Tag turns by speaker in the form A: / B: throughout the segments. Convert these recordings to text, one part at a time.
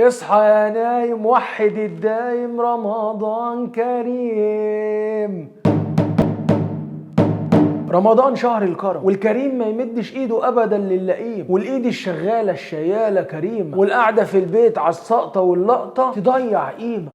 A: اصحى يا نايم وحد الدايم، رمضان كريم. رمضان شهر الكرم، والكريم ما يمدش ايده ابدا للئيم، والايد الشغاله الشياله كريمه، والقعده في البيت على السقطه واللقطه تضيع قيمه.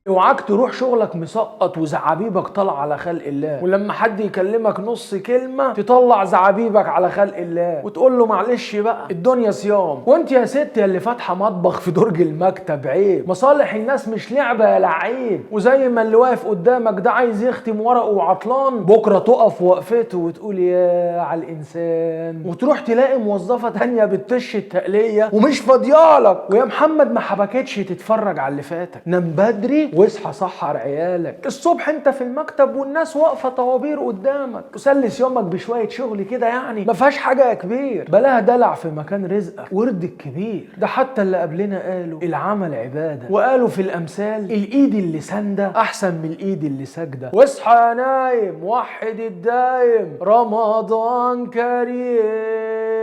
A: اوعاك تروح شغلك مسقط وزعابيبك طالعه على خلق الله، ولما حد يكلمك نص كلمه تطلع زعابيبك على خلق الله وتقول له معلش بقى الدنيا صيام. وانت يا ست اللي فاتحه مطبخ في درج المكتب عيب، مصالح الناس مش لعبه يا لعيب. وزي ما اللي واقف قدامك ده عايز يختم ورقه وعطلان، بكره تقف وقفته وتقول يا على الانسان، وتروح تلاقي موظفه تانيه بتطش التقليه ومش فاضيالك. ويا محمد ما حبكتش تتفرج على اللي فاتك. نام بدري واصحى سحر عيالك. الصبح انت في المكتب والناس واقفه طوابير قدامك، وسلس يومك بشويه شغل كده، يعني ما فيهاش حاجه يا كبير. بلاها دلع في مكان رزقك ورد الكبير. ده حتى اللي قبلنا قالوا العمل عباده، وقالوا في الامثال الايد اللي سانده احسن من الايد اللي ساجده. واصحى يا نايم وحد الدايم، رمضان كريم.